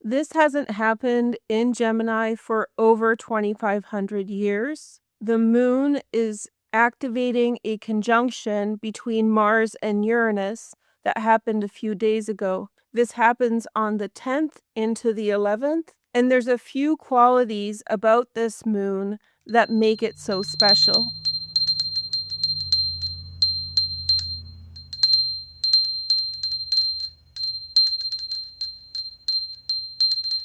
This hasn't happened in Gemini for over 2,500 years. The moon is activating a conjunction between Mars and Uranus that happened a few days ago. This happens on the 10th into the 11th, and there's a few qualities about this moon that make it so special.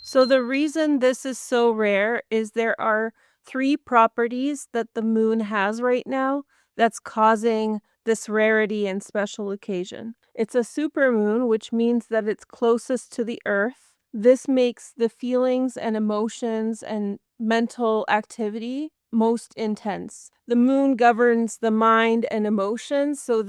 So the reason this is so rare is there are 3 properties that the moon has right now that's causing this rarity and special occasion. It's a supermoon, which means that it's closest to the Earth. This makes the feelings and emotions and mental activity most intense. The moon governs the mind and emotions, so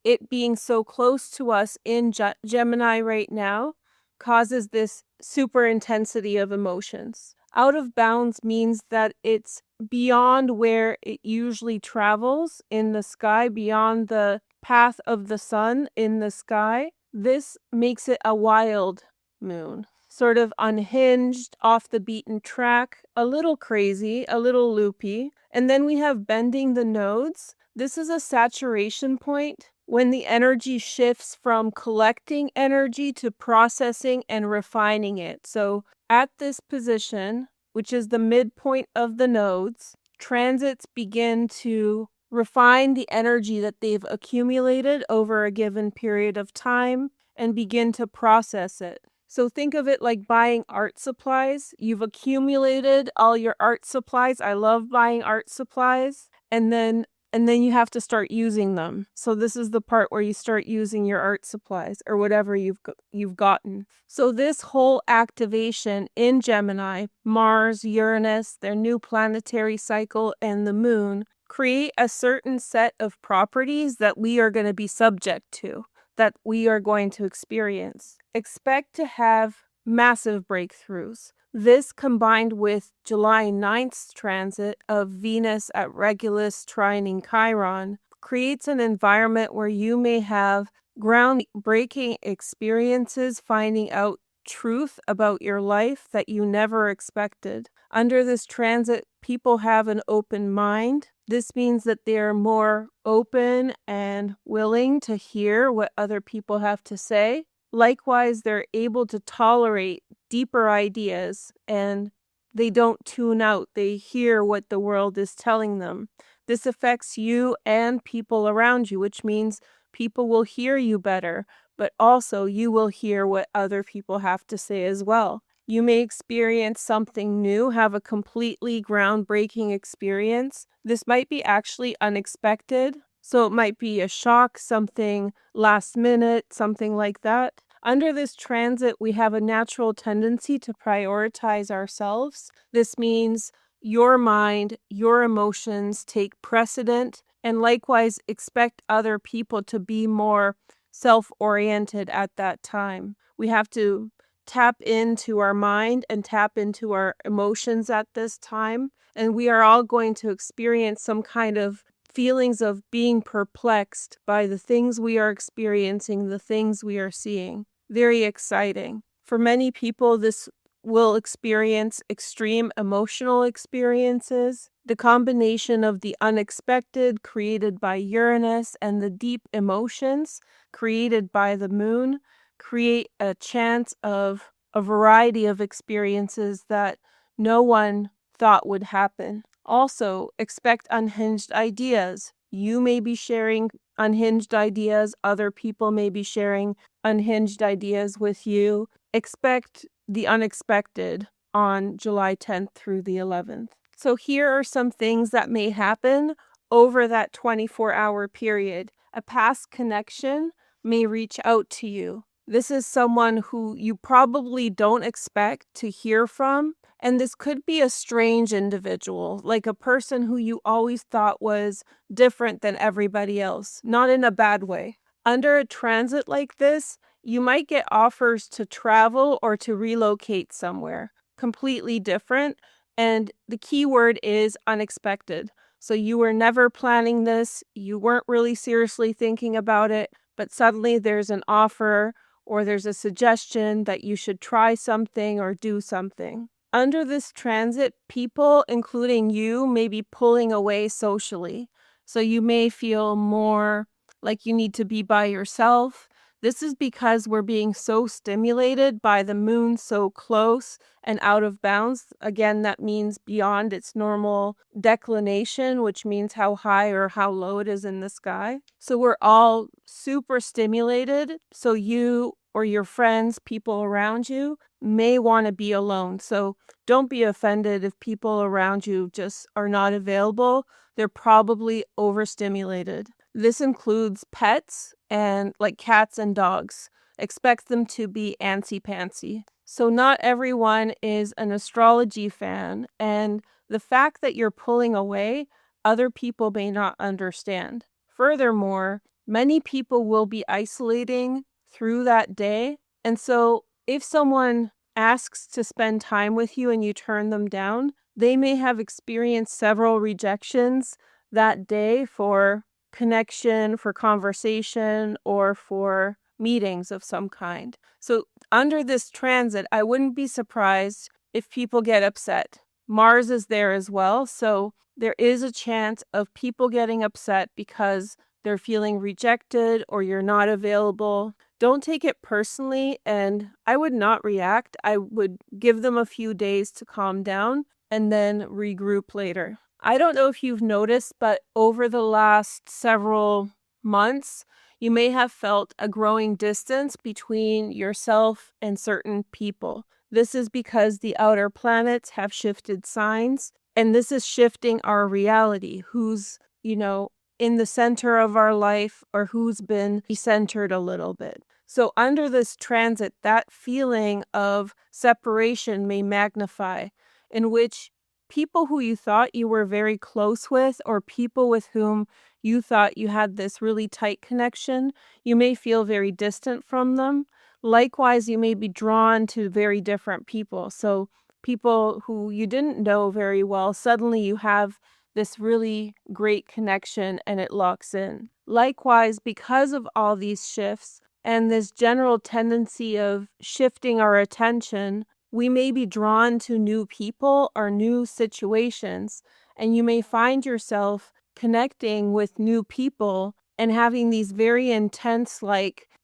it being so close to us in Gemini right now causes this super intensity of emotions. Out of bounds means that it's beyond where it usually travels in the sky, beyond the path of the sun in the sky. This makes it a wild moon, sort of unhinged, off the beaten track, a little crazy, a little loopy. And then we have bending the nodes. This is a saturation point when the energy shifts from collecting energy to processing and refining it. So at this position, which is the midpoint of the nodes, transits begin to refine the energy that they've accumulated over a given period of time and begin to process it. So think of it like buying art supplies. You've accumulated all your art supplies. I love buying art supplies. And then you have to start using them. So this is the part where you start using your art supplies or whatever you've gotten. So this whole activation in Gemini, Mars, Uranus, their new planetary cycle, and the moon create a certain set of properties that we are going to be subject to, that we are going to experience. Expect to have massive breakthroughs. This, combined with July 9th's transit of Venus at Regulus trining Chiron, creates an environment where you may have groundbreaking experiences, finding out truth about your life that you never expected. Under this transit, people have an open mind. This means that they're more open and willing to hear what other people have to say. Likewise, they're able to tolerate deeper ideas and they don't tune out. They hear what the world is telling them. This affects you and people around you, which means people will hear you better, but also you will hear what other people have to say as well. You may experience something new, have a completely groundbreaking experience. This might be actually unexpected. So it might be a shock, something last minute, something like that. Under this transit, we have a natural tendency to prioritize ourselves. This means your mind, your emotions take precedent, and likewise expect other people to be more self-oriented at that time. We have to tap into our mind and tap into our emotions at this time, and we are all going to experience some kind of feelings of being perplexed by the things we are experiencing, the things we are seeing. Very exciting. For many people, this will experience extreme emotional experiences. The combination of the unexpected created by Uranus and the deep emotions created by the moon create a chance of a variety of experiences that no one thought would happen. Also, expect unhinged ideas. You may be sharing unhinged ideas. Other people may be sharing unhinged ideas with you. Expect the unexpected on July 10th through the 11th. So here are some things that may happen over that 24-hour period. A past connection may reach out to you. This is someone who you probably don't expect to hear from. And this could be a strange individual, like a person who you always thought was different than everybody else, not in a bad way. Under a transit like this, you might get offers to travel or to relocate somewhere completely different. And the key word is unexpected. So you were never planning this. You weren't really seriously thinking about it, but suddenly there's an offer or there's a suggestion that you should try something or do something. Under this transit, people, including you, may be pulling away socially. So you may feel more like you need to be by yourself. This is because we're being so stimulated by the moon so close and out of bounds. Again, that means beyond its normal declination, which means how high or how low it is in the sky. So we're all super stimulated. So you or your friends, people around you, may want to be alone. So don't be offended if people around you just are not available. They're probably overstimulated. This includes pets and like cats and dogs. Expect them to be antsy-pantsy. So not everyone is an astrology fan, and the fact that you're pulling away, other people may not understand. Furthermore, many people will be isolating through that day, and so if someone asks to spend time with you and you turn them down, they may have experienced several rejections that day for connection, for conversation, or for meetings of some kind. So under this transit, I wouldn't be surprised if people get upset. Mars is there as well, so there is a chance of people getting upset because they're feeling rejected or you're not available. Don't take it personally, and I would not react. I would give them a few days to calm down and then regroup later. I don't know if you've noticed, but over the last several months, you may have felt a growing distance between yourself and certain people. This is because the outer planets have shifted signs, and this is shifting our reality. Who's, in the center of our life or who's been decentered a little bit. So under this transit, that feeling of separation may magnify, in which people who you thought you were very close with or people with whom you thought you had this really tight connection, you may feel very distant from them. Likewise, you may be drawn to very different people. So people who you didn't know very well, suddenly you have this really great connection and it locks in. Likewise, because of all these shifts and this general tendency of shifting our attention, we may be drawn to new people or new situations, and you may find yourself connecting with new people and having these very intense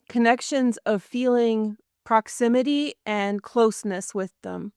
connections of feeling proximity and closeness with them.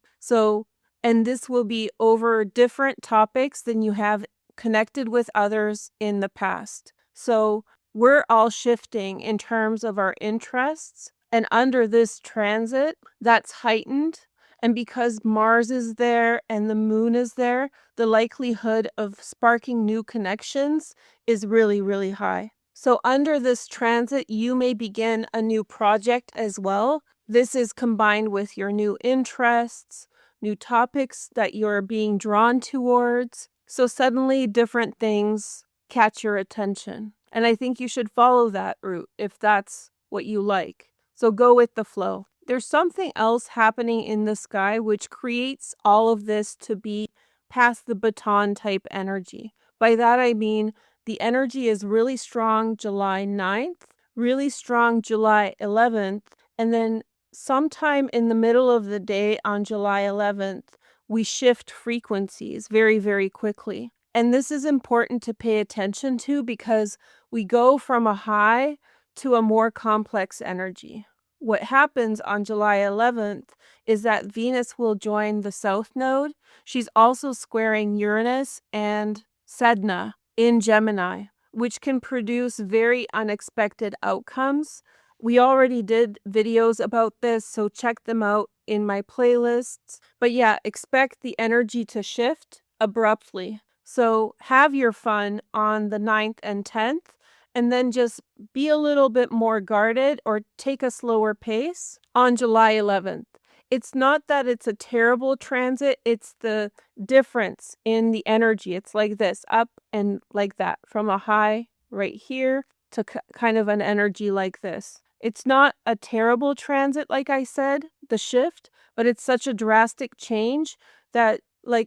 And this will be over different topics than you have connected with others in the past. So we're all shifting in terms of our interests, and under this transit, that's heightened. And because Mars is there and the moon is there, the likelihood of sparking new connections is really, really high. So under this transit, you may begin a new project as well. This is combined with your new interests, new topics that you're being drawn towards. So suddenly different things catch your attention. And I think you should follow that route if that's what you like. So go with the flow. There's something else happening in the sky which creates all of this to be past the baton type energy. By that I mean the energy is really strong July 9th, really strong July 11th, and then sometime in the middle of the day on July 11th, we shift frequencies very, very quickly. And this is important to pay attention to because we go from a high to a more complex energy. What happens on July 11th is that Venus will join the South Node. She's also squaring Uranus and Sedna in Gemini, which can produce very unexpected outcomes. We already did videos about this, so check them out in my playlists. But yeah, expect the energy to shift abruptly. So have your fun on the 9th and 10th, and then just be a little bit more guarded or take a slower pace on July 11th. It's not that it's a terrible transit, it's the difference in the energy. It's like this, up and like that, from a high right here to kind of an energy like this. It's not a terrible transit, like I said, the shift, but it's such a drastic change that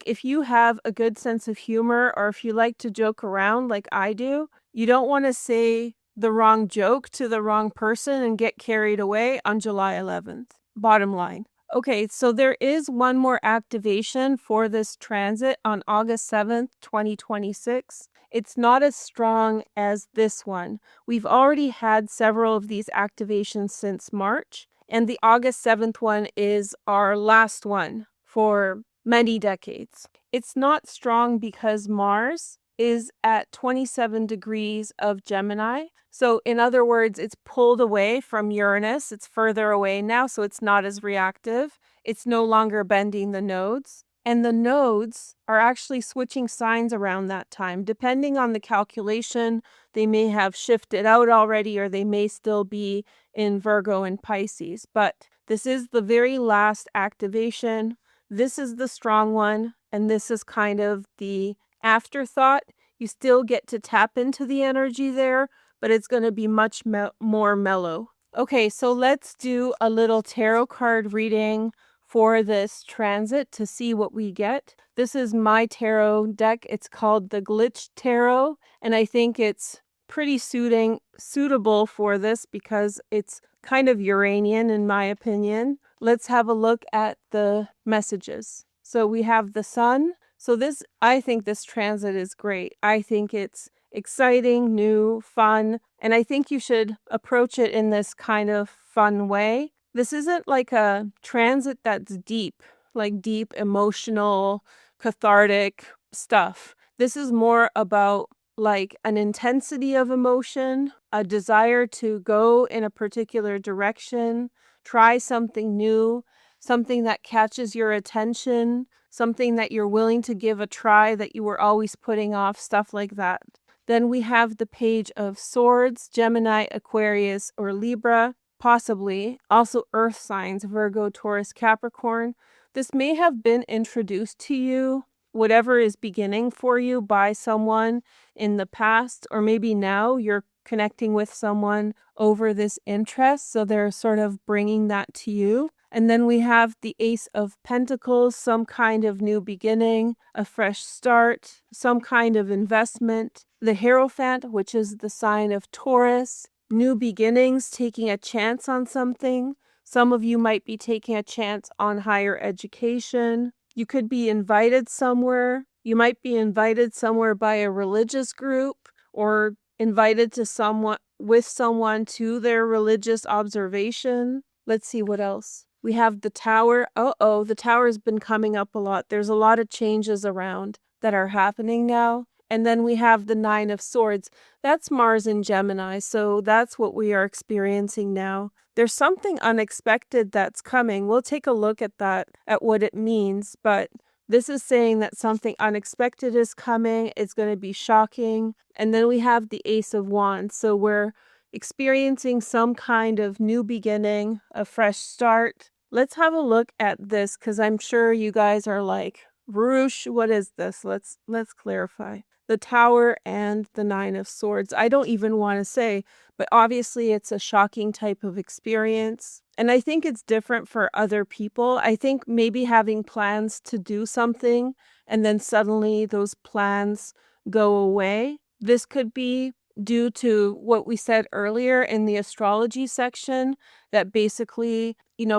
if you have a good sense of humor or if you like to joke around like I do, you don't want to say the wrong joke to the wrong person and get carried away on July 11th. Bottom line. Okay, so there is one more activation for this transit on August 7th, 2026. It's not as strong as this one. We've already had several of these activations since March, and the August 7th one is our last one for many decades. It's not strong because Mars is at 27 degrees of Gemini. So in other words, it's pulled away from Uranus. It's further away now, so it's not as reactive. It's no longer bending the nodes. And the nodes are actually switching signs around that time. Depending on the calculation, they may have shifted out already or they may still be in Virgo and Pisces. But this is the very last activation. This is the strong one, and this is kind of the afterthought. You still get to tap into the energy there, but it's going to be much more mellow. Okay, so let's do a little tarot card reading for this transit to see what we get. This is my tarot deck. It's called the Glitch Tarot, and I think it's pretty suitable for this because it's kind of Uranian in my opinion. Let's have a look at the messages. So we have the Sun. So I think this transit is great. I think it's exciting, new, fun, and I think you should approach it in this kind of fun way. This isn't like a transit that's deep, like deep, emotional, cathartic stuff. This is more about like an intensity of emotion, a desire to go in a particular direction, try something new, something that catches your attention, something that you're willing to give a try that you were always putting off, stuff like that. Then we have the Page of Swords, Gemini, Aquarius, or Libra, possibly. Also Earth signs, Virgo, Taurus, Capricorn. This may have been introduced to you, whatever is beginning for you, by someone in the past, or maybe now you're connecting with someone over this interest, so they're sort of bringing that to you. And then we have the Ace of Pentacles, some kind of new beginning, a fresh start, some kind of investment. The Hierophant, which is the sign of Taurus, new beginnings, taking a chance on something. Some of you might be taking a chance on higher education. You could be invited somewhere. You might be invited somewhere by a religious group or invited to someone to their religious observation. Let's see what else. We have the Tower. The Tower's been coming up a lot. There's a lot of changes around that are happening now. And then we have the Nine of Swords. That's Mars in Gemini, so that's what we are experiencing now. There's something unexpected that's coming. We'll take a look at that, at what it means, but this is saying that something unexpected is coming. It's going to be shocking. And then we have the Ace of Wands. So we're experiencing some kind of new beginning, a fresh start. Let's have a look at this because I'm sure you guys are like, Veroosh, what is this? Let's clarify. The Tower and the Nine of Swords. I don't even want to say, but obviously it's a shocking type of experience. And I think it's different for other people. I think maybe having plans to do something and then suddenly those plans go away. This could be due to what we said earlier in the astrology section, that basically,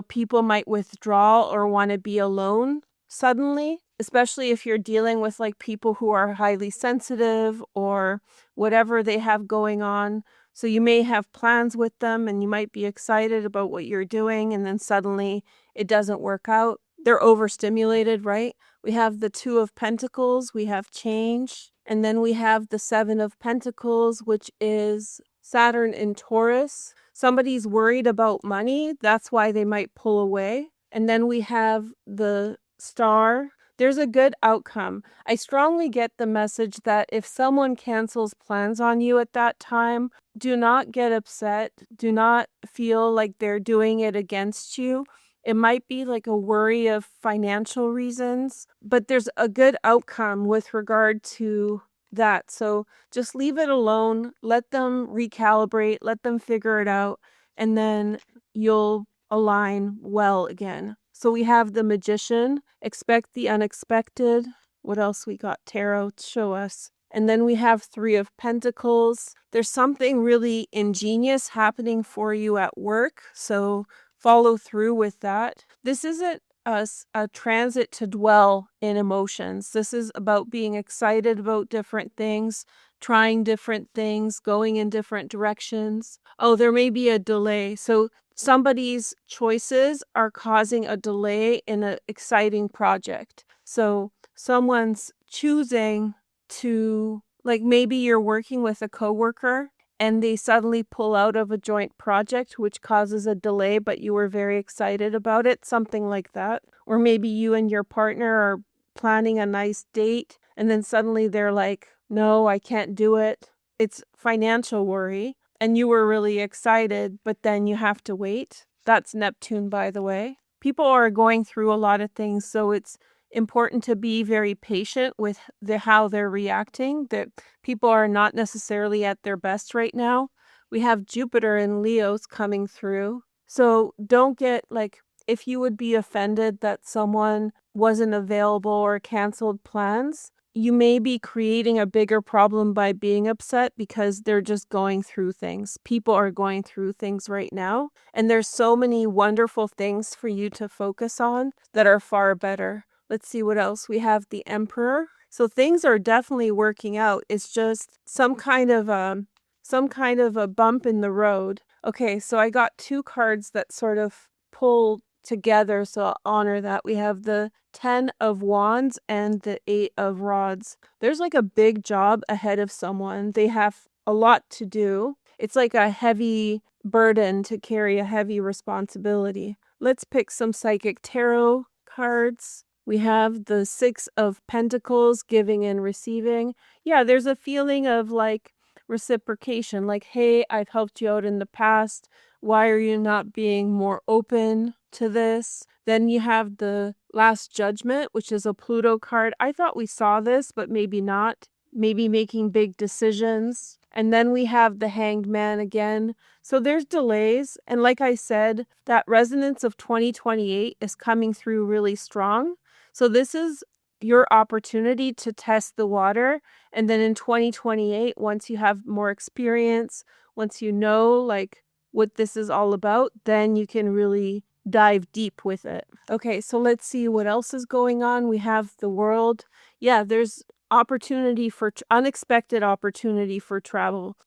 people might withdraw or want to be alone suddenly, especially if you're dealing with like people who are highly sensitive or whatever they have going on. So you may have plans with them and you might be excited about what you're doing and then suddenly it doesn't work out. They're overstimulated, right? We have the Two of Pentacles, we have change, and then we have the Seven of Pentacles, which is Saturn in Taurus. Somebody's worried about money, that's why they might pull away. And then we have the Star. There's a good outcome. I strongly get the message that if someone cancels plans on you at that time, do not get upset. Do not feel like they're doing it against you. It might be like a worry of financial reasons, but there's a good outcome with regard to that. So just leave it alone. Let them recalibrate. Let them figure it out. And then you'll align well again. So we have the Magician, expect the unexpected. What else we got? Tarot, show us. And then we have Three of Pentacles. There's something really ingenious happening for you at work, so follow through with that. This isn't a transit to dwell in emotions. This is about being excited about different things, trying different things, going in different directions. Oh, there may be a delay. So somebody's choices are causing a delay in an exciting project. So someone's choosing to, like, maybe you're working with a coworker and they suddenly pull out of a joint project, which causes a delay, but you were very excited about it, something like that. Or maybe you and your partner are planning a nice date and then suddenly they're like, no, I can't do it. It's financial worry. And you were really excited, but then you have to wait. That's Neptune, by the way. People are going through a lot of things, so it's important to be very patient with how they're reacting. That people are not necessarily at their best right now. We have Jupiter and Leo's coming through. So don't get like, if you would be offended that someone wasn't available or canceled plans, you may be creating a bigger problem by being upset because they're just going through things. People are going through things right now, and there's so many wonderful things for you to focus on that are far better. Let's see what else. We have the Emperor. So things are definitely working out. It's just some kind of a bump in the road. Okay, so I got two cards that sort of pull together, so I'll honor that. We have the 10 of Wands and the 8 of Rods. There's like a big job ahead of someone. They have a lot to do. It's like a heavy burden to carry, a heavy responsibility. Let's pick some psychic tarot cards. We have the 6 of Pentacles, giving and receiving. Yeah, there's a feeling of like reciprocation, like, hey, I've helped you out in the past. Why are you not being more open to this? Then you have the Last Judgment, which is a Pluto card. I thought we saw this, but maybe not. Maybe making big decisions. And then we have the Hanged Man again. So there's delays. And like I said, that resonance of 2028 is coming through really strong. So this is your opportunity to test the water. And then in 2028, once you have more experience, once you know like what this is all about, then you can really dive deep with it. Okay, so let's see what else is going on. We have the World. Yeah, there's opportunity for unexpected opportunity for travel.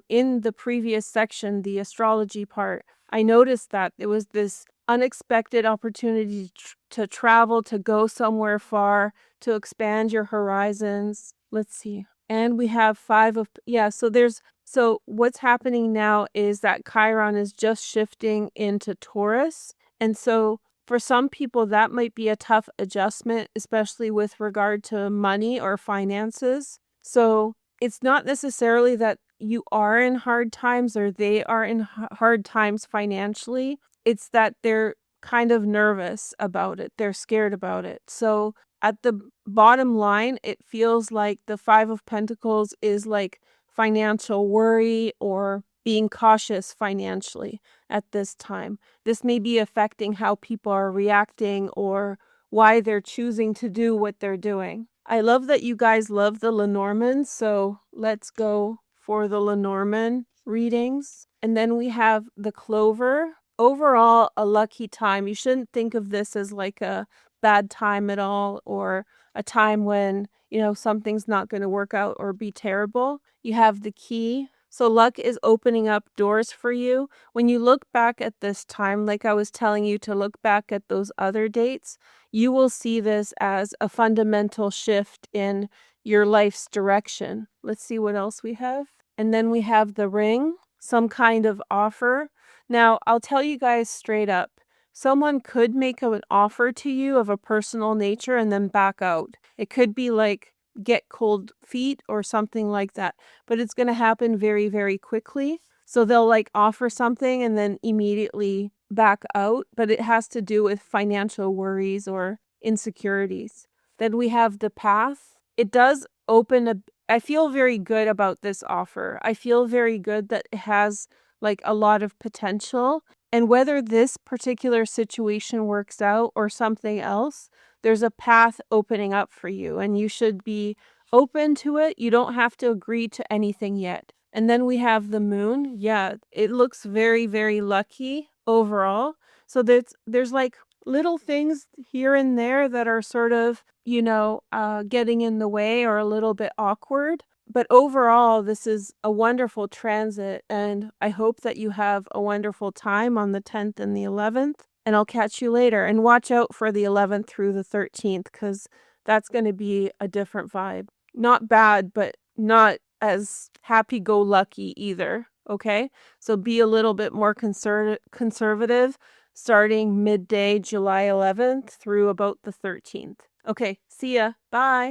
In the previous section, the astrology part, I noticed that it was this unexpected opportunity to travel, to go somewhere far, to expand your horizons. Let's see. And we have 5 of, yeah, so what's happening now is that Chiron is just shifting into Taurus. And so for some people, that might be a tough adjustment, especially with regard to money or finances. So it's not necessarily that you are in hard times or they are in hard times financially. It's that they're kind of nervous about it. They're scared about it. So at the bottom line, it feels like the 5 of Pentacles is like financial worry or being cautious financially at this time. This may be affecting how people are reacting or why they're choosing to do what they're doing. I love that you guys love the Lenormand, so let's go for the Lenormand readings. And then we have the Clover. Overall, a lucky time. You shouldn't think of this as like a bad time at all or a time when, something's not going to work out or be terrible. You have the Key. So luck is opening up doors for you. When you look back at this time, like I was telling you to look back at those other dates, you will see this as a fundamental shift in your life's direction. Let's see what else we have. And then we have the Ring, some kind of offer. Now, I'll tell you guys straight up, someone could make an offer to you of a personal nature and then back out. It could be like get cold feet or something like that, but it's going to happen very, very quickly. So they'll like offer something and then immediately back out, but it has to do with financial worries or insecurities. Then we have the Path. It does open I feel very good about this offer. I feel very good that it has like a lot of potential. And whether this particular situation works out or something else, there's a path opening up for you and you should be open to it. You don't have to agree to anything yet. And then we have the moon. Yeah, it looks very, very lucky overall. So there's like little things here and there that are sort of, getting in the way or a little bit awkward. But overall, this is a wonderful transit, and I hope that you have a wonderful time on the 10th and the 11th. And I'll catch you later. And watch out for the 11th through the 13th, because that's going to be a different vibe. Not bad, but not as happy-go-lucky either, okay? So be a little bit more conservative starting midday July 11th through about the 13th. Okay, see ya. Bye.